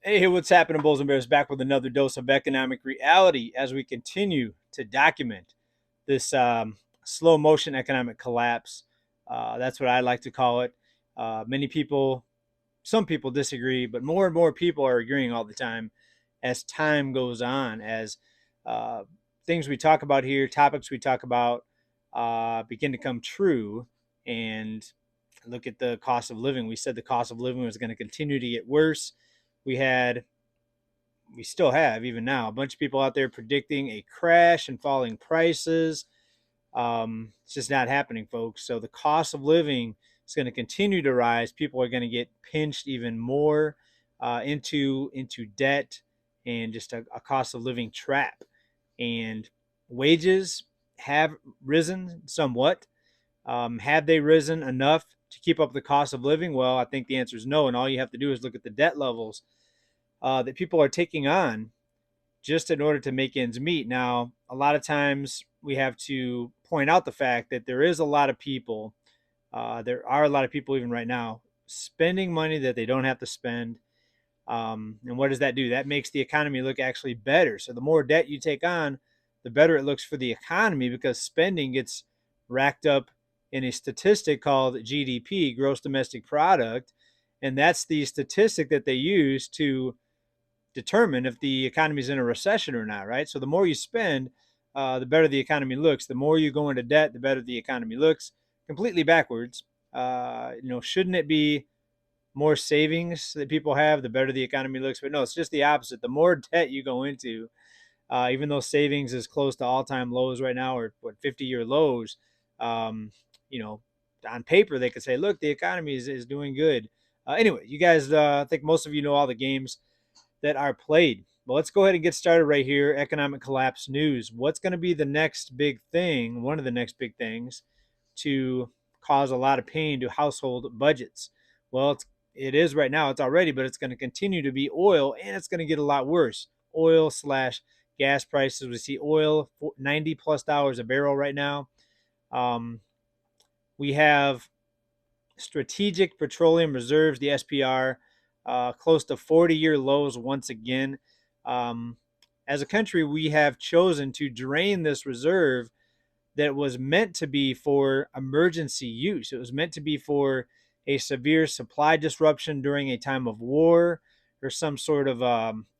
Hey, what's happening, Bulls and Bears? Back with another dose of economic reality as we continue to document this slow motion economic collapse. That's what I like to call it. Many people, some people disagree, but more and more people are agreeing all the time as time goes on, as uh, things we talk about here, topics we talk about, begin to come true. And look at the cost of living. We said the cost of living was going to continue to get worse. We had we still have even now a bunch of people out there predicting a crash and falling prices. It's just not happening, folks. So the cost of living is going to continue to rise. People are going to get pinched even more into debt and just a cost of living trap. And wages have risen somewhat. Have they risen enough to keep up the cost of living? Well, I think the answer is no. And all you have to do is look at the debt levels that people are taking on just in order to make ends meet. Now, a lot of times we have to point out the fact that there is a lot of people, there are a lot of people even right now spending money that they don't have to spend. And what does that do? That makes the economy look actually better. So the more debt you take on, the better it looks for the economy because spending gets racked up in a statistic called GDP, gross domestic product. And that's the statistic that they use to determine if the economy is in a recession or not, right? So the more you spend, the better the economy looks. The more you go into debt, the better the economy looks. Completely backwards. Shouldn't it be more savings that people have, the better the economy looks? But no, it's just the opposite. The more debt you go into, even though savings is close to all-time lows right now, or what 50-year lows, um, you know, on paper they could say, look, the economy is doing good. Anyway, you guys, I think most of you know all the games that are played. Well, let's go ahead and get started right here. Economic collapse news. What's going to be the next big thing, one of the next big things to cause a lot of pain to household budgets? Well, it is right now. It's already, but it's going to continue to be oil, and it's going to get a lot worse. Oil slash gas prices. We see oil 90 plus dollars a barrel right now. Um, we have strategic petroleum reserves, the SPR, close to 40-year lows once again. Um, as a country, we have chosen to drain this reserve that was meant to be for emergency use. It was meant to be for a severe supply disruption during a time of war or some sort of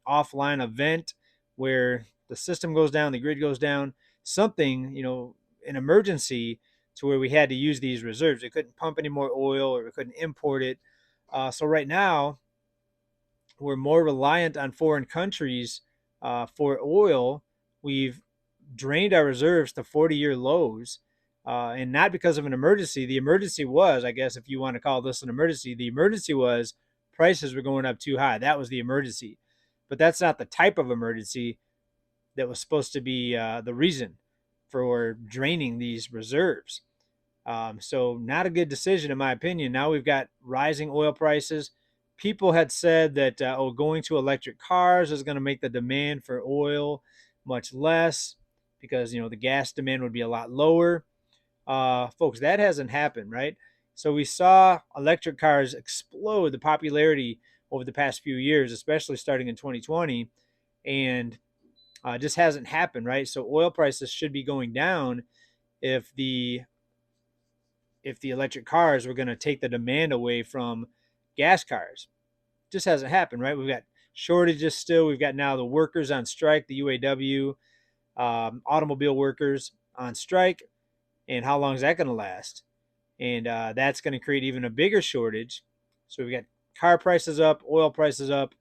offline event where the system goes down, the grid goes down, something, an emergency to where we had to use these reserves. We couldn't pump any more oil or we couldn't import it. So right now, we're more reliant on foreign countries for oil. We've drained our reserves to 40-year lows, and not because of an emergency. The emergency was, I guess, if you want to call this an emergency, the emergency was prices were going up too high. That was the emergency. But that's not the type of emergency that was supposed to be the reason for draining these reserves. So not a good decision, in my opinion. Now we've got rising oil prices. People had said that going to electric cars is going to make the demand for oil much less because the gas demand would be a lot lower. Folks, that hasn't happened, right? So we saw electric cars explode the popularity over the past few years, especially starting in 2020, and just hasn't happened, right? So oil prices should be going down if the electric cars were going to take the demand away from gas cars. Just hasn't happened, right? We've got shortages still. We've got now the workers on strike, the UAW, automobile workers on strike. And how long is that going to last? And that's going to create even a bigger shortage. So we've got car prices up, oil prices up.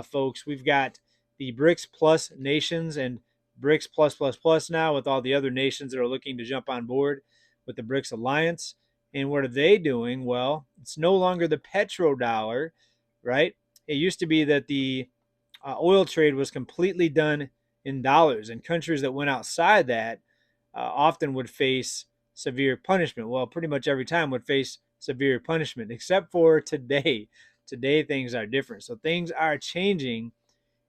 Folks, we've got the BRICS Plus nations and BRICS Plus Plus Plus now with all the other nations that are looking to jump on board with the BRICS alliance. And what are they doing? Well, it's no longer the petrodollar, right? It used to be that the oil trade was completely done in dollars, and countries that went outside that often would face severe punishment. Well, pretty much every time would face severe punishment, except for today. Today, things are different. So things are changing,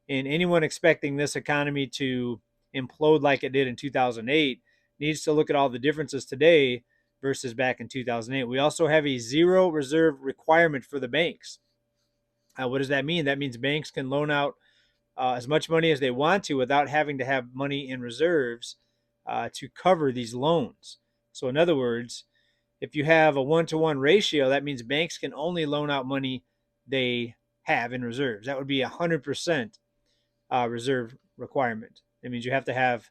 and anyone expecting this economy to implode like it did in 2008 needs to look at all the differences today versus back in 2008. We also have a zero reserve requirement for the banks. What does that mean? That means banks can loan out as much money as they want to without having to have money in reserves to cover these loans. So, in other words, if you have a 1-to-1 ratio, that means banks can only loan out money they have in reserves. That would be 100% reserve requirement. It means you have to have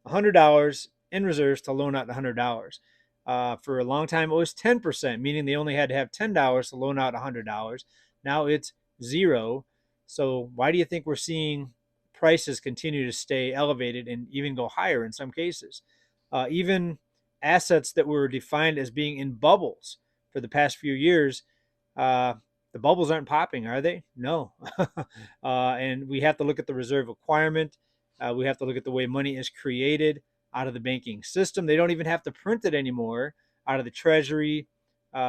$100 in reserves to loan out $100. For a long time, it was 10%, meaning they only had to have $10 to loan out $100. Now it's zero. So why do you think we're seeing prices continue to stay elevated and even go higher in some cases? Even assets that were defined as being in bubbles for the past few years, uh, the bubbles aren't popping, are they? No. And we have to look at the reserve requirement. We have to look at the way money is created out of the banking system. They don't even have to print it anymore out of the Treasury.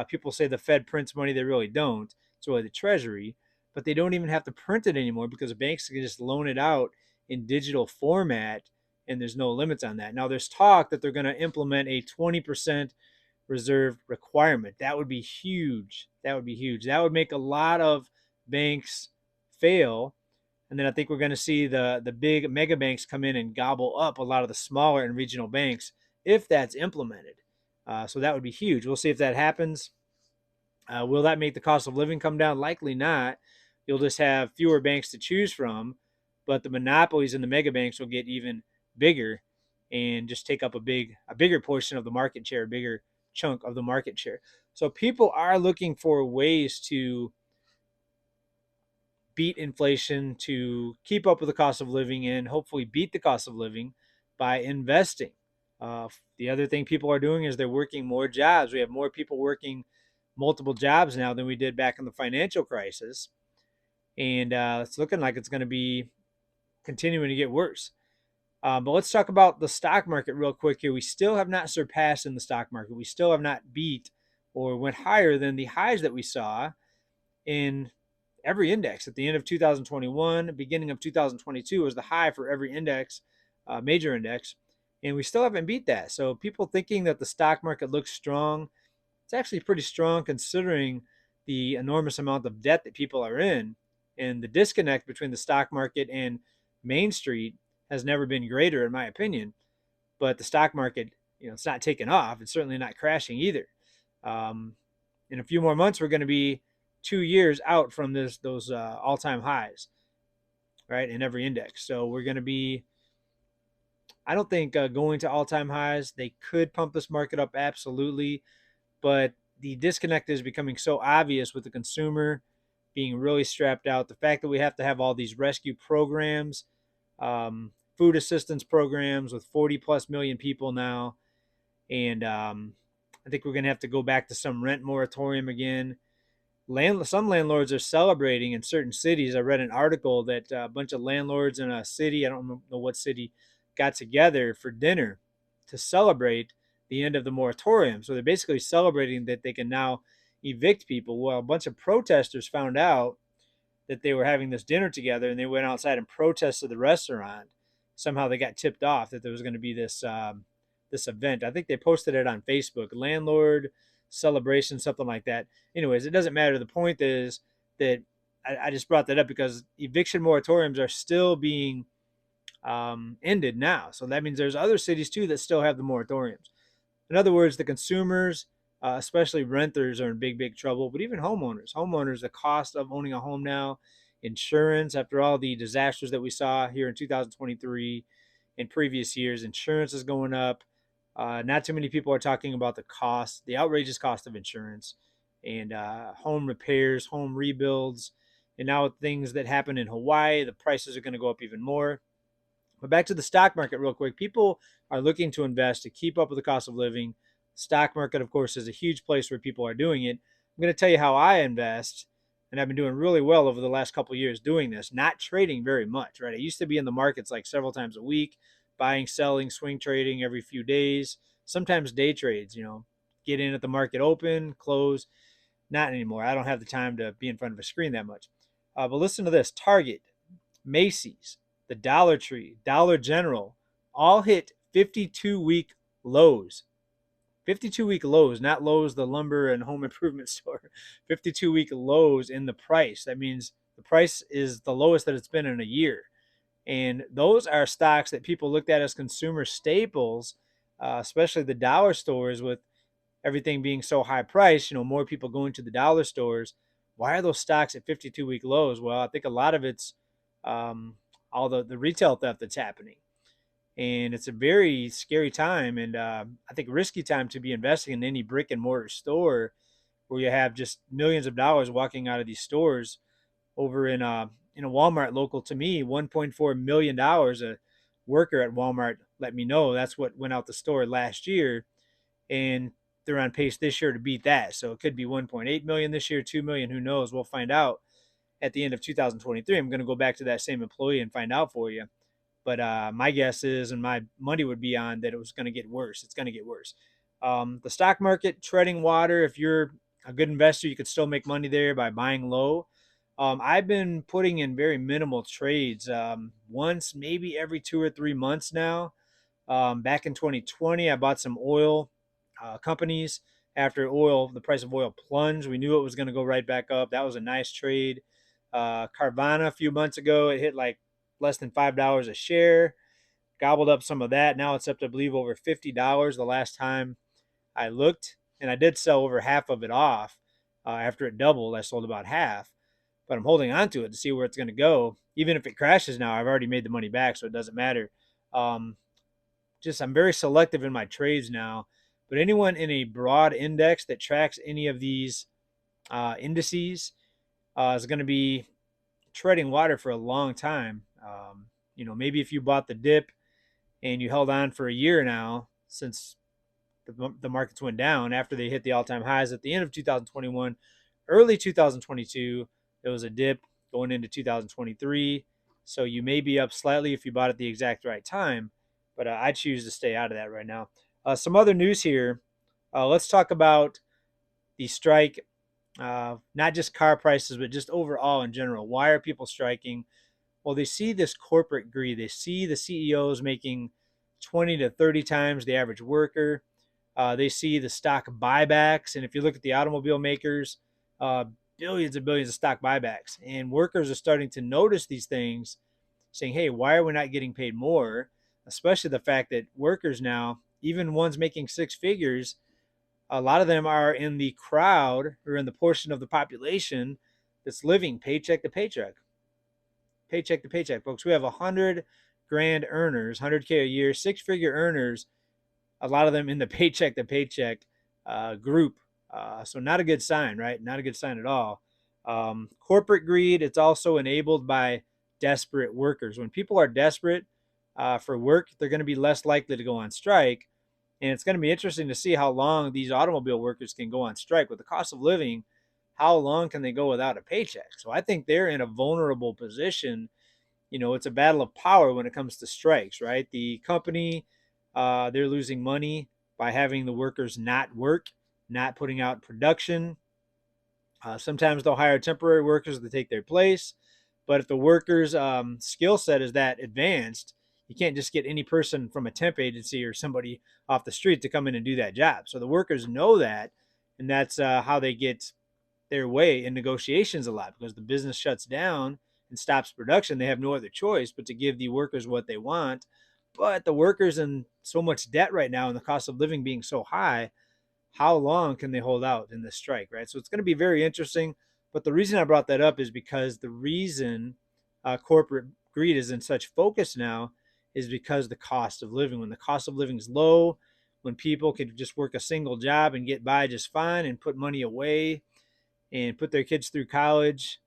People say the Fed prints money. They really don't. It's really the Treasury. But they don't even have to print it anymore because the banks can just loan it out in digital format, and there's no limits on that. Now, there's talk that they're going to implement a 20% reserve requirement. That would be huge. That would be huge. That would make a lot of banks fail. And then I think we're going to see the big mega banks come in and gobble up a lot of the smaller and regional banks if that's implemented. So that would be huge. We'll see if that happens. Will that make the cost of living come down? Likely not. You'll just have fewer banks to choose from, but the monopolies in the mega banks will get even bigger and just take up a bigger portion of the market share, a bigger chunk of the market share. So people are looking for ways to beat inflation, to keep up with the cost of living, and hopefully beat the cost of living by investing. The other thing people are doing is they're working more jobs. We have more people working multiple jobs now than we did back in the financial crisis. And it's looking like it's going to be continuing to get worse. But let's talk about the stock market real quick here. We still have not surpassed in the stock market. We still have not beat or went higher than the highs that we saw in every index at the end of 2021. Beginning of 2022 was the high for every index, major index, and we still haven't beat that. So people thinking that the stock market looks strong, it's actually pretty strong considering the enormous amount of debt that people are in, and the disconnect between the stock market and Main Street has never been greater, in my opinion. But the stock market, it's not taking off. It's certainly not crashing either. In a few more months, we're going to be 2 years out from those all-time highs, right, in every index. So we're going to be, I don't think going to all-time highs. They could pump this market up, absolutely, but the disconnect is becoming so obvious with the consumer being really strapped out. The fact that we have to have all these rescue programs, food assistance programs with 40 plus million people now, and I think we're going to have to go back to some rent moratorium again. Some landlords are celebrating in certain cities. I read an article that a bunch of landlords in a city, I don't know what city, got together for dinner to celebrate the end of the moratorium. So they're basically celebrating that they can now evict people. Well, a bunch of protesters found out that they were having this dinner together, and they went outside and protested the restaurant. Somehow they got tipped off that there was going to be this event. I think they posted it on Facebook, landlord celebration, something like that. Anyways, it doesn't matter. The point is that I just brought that up because eviction moratoriums are still being ended now. So that means there's other cities too that still have the moratoriums. In other words, the consumers, especially renters, are in big trouble, but even homeowners, the cost of owning a home now, insurance, after all the disasters that we saw here in 2023 in previous years, insurance is going up. Not too many people are talking about the outrageous cost of insurance and home repairs, home rebuilds. And now with things that happen in Hawaii, the prices are going to go up even more. But back to the stock market real quick. People are looking to invest to keep up with the cost of living. Stock market, of course, is a huge place where people are doing it. I'm going to tell you how I invest, and I've been doing really well over the last couple of years doing this, not trading very much, right? I used to be in the markets like several times a week, buying, selling, swing trading every few days, sometimes day trades, get in at the market open, close. Not anymore. I don't have the time to be in front of a screen that much. But listen to this. Target, Macy's, the Dollar Tree, Dollar General, all hit 52-week lows. 52-week lows, not Lowe's, the lumber and home improvement store. 52-week lows in the price. That means the price is the lowest that it's been in a year. And those are stocks that people looked at as consumer staples, especially the dollar stores with everything being so high priced, more people going to the dollar stores. Why are those stocks at 52-week lows? Well, I think a lot of it's all the retail theft that's happening. And it's a very scary time, and I think risky time to be investing in any brick and mortar store where you have just millions of dollars walking out of these stores. Over in a Walmart local to me, $1.4 million. A worker at Walmart let me know that's what went out the store last year, and they're on pace this year to beat that. So it could be 1.8 million this year, 2 million, who knows? We'll find out at the end of 2023. I'm going to go back to that same employee and find out for you. But my guess is, and my money would be on, that it was going to get worse. It's going to get worse. The stock market treading water. If you're a good investor, you could still make money there by buying low. I've been putting in very minimal trades, once maybe every 2 or 3 months now. Back in 2020, I bought some oil companies. After the price of oil plunged, we knew it was going to go right back up. That was a nice trade. Carvana a few months ago, it hit like less than $5 a share. Gobbled up some of that. Now it's up to, I believe, over $50 the last time I looked. And I did sell over half of it off. After it doubled, I sold about half. But I'm holding on to it to see where it's going to go. Even if it crashes now, I've already made the money back, so it doesn't matter. Um, I'm very selective in my trades now. But anyone in a broad index that tracks any of these indices is going to be treading water for a long time. Maybe if you bought the dip and you held on for a year now, since the markets went down after they hit the all-time highs at the end of 2021, early 2022, there was a dip going into 2023. So you may be up slightly if you bought at the exact right time, but I choose to stay out of that right now. Some other news here. Let's talk about the strike, not just car prices, but just overall in general. Why are people striking? Well, they see this corporate greed. They see the CEOs making 20 to 30 times the average worker. They see the stock buybacks. And if you look at the automobile makers, billions and billions of stock buybacks. And workers are starting to notice these things, saying, hey, why are we not getting paid more? Especially the fact that workers now, even ones making six figures, a lot of them are in the crowd or in the portion of the population that's living paycheck to paycheck. Paycheck to paycheck, folks. We have 100 grand earners, 100K a year, six-figure earners, a lot of them in the paycheck to paycheck group. So not a good sign, right? Not a good sign at all. Corporate greed, it's also enabled by desperate workers. When people are desperate for work, they're going to be less likely to go on strike. And it's going to be interesting to see how long these automobile workers can go on strike. With the cost of living, how long can they go without a paycheck? So I think they're in a vulnerable position. It's a battle of power when it comes to strikes, right? The company, they're losing money by having the workers not work, not putting out production. Sometimes they'll hire temporary workers to take their place. But if the worker's skill set is that advanced, you can't just get any person from a temp agency or somebody off the street to come in and do that job. So the workers know that, and that's how they get their way in negotiations a lot, because the business shuts down and stops production. They have no other choice but to give the workers what they want. But the workers in so much debt right now and the cost of living being so high, how long can they hold out in this strike, right? So it's going to be very interesting. But the reason I brought that up is because the reason corporate greed is in such focus now is because the cost of living. When the cost of living is low, when people could just work a single job and get by just fine and put money away and put their kids through college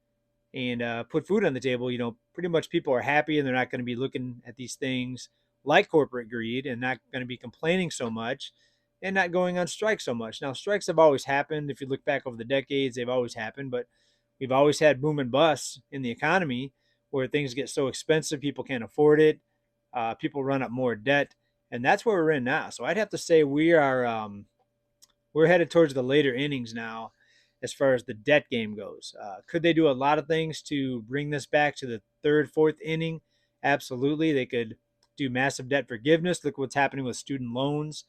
and put food on the table, pretty much people are happy, and they're not going to be looking at these things like corporate greed and not going to be complaining so much and not going on strike so much. Now, strikes have always happened. If you look back over the decades, they've always happened, but we've always had boom and bust in the economy where things get so expensive, people can't afford it. People run up more debt, and that's where we're in now. So I'd have to say we're headed towards the later innings now as far as the debt game goes. Could they do a lot of things to bring this back to the third, fourth inning? Absolutely. They could do massive debt forgiveness. Look what's happening with student loans.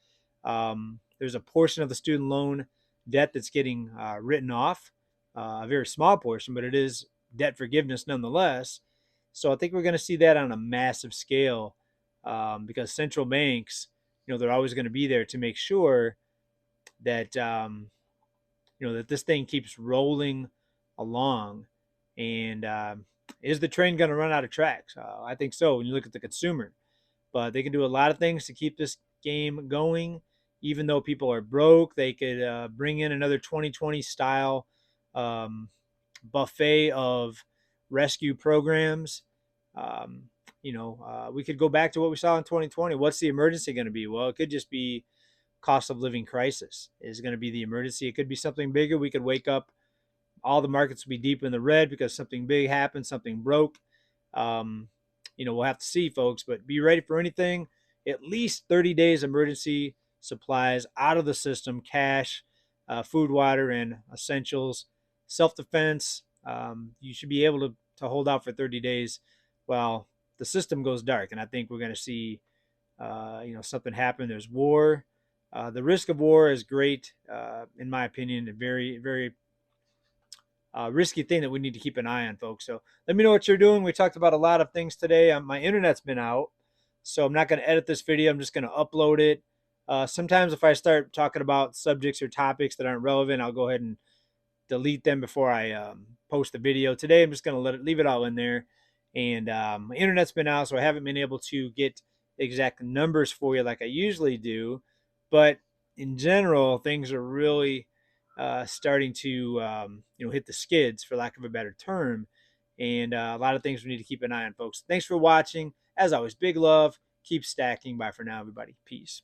There's a portion of the student loan debt that's getting written off, a very small portion, but it is debt forgiveness nonetheless. So I think we're going to see that on a massive scale, because central banks, they're always going to be there to make sure that that this thing keeps rolling along. And is the train going to run out of tracks? I think so when you look at the consumer. But they can do a lot of things to keep this game going. Even though people are broke, they could bring in another 2020 style um, buffet of rescue programs. Um, we could go back to what we saw in 2020. What's the emergency going to be? Well, it could just be cost of living crisis is going to be the emergency. It could be something bigger. We could wake up, all the markets will be deep in the red because something big happened, something broke. Um, we'll have to see, folks, but be ready for anything. At least 30 days emergency supplies out of the system, cash, food, water, and essentials. Self-defense, you should be able to hold out for 30 days while the system goes dark. And I think we're going to see, something happen. There's war. The risk of war is great, in my opinion, a very, very risky thing that we need to keep an eye on, folks. So let me know what you're doing. We talked about a lot of things today. My internet's been out, so I'm not going to edit this video. I'm just going to upload it. Sometimes if I start talking about subjects or topics that aren't relevant, I'll go ahead and delete them before I post the video. Today, I'm just going to leave it all in there. And my internet's been out, so I haven't been able to get exact numbers for you like I usually do. But in general, things are really starting to hit the skids, for lack of a better term. And a lot of things we need to keep an eye on, folks. Thanks for watching. As always, big love. Keep stacking. Bye for now, everybody. Peace.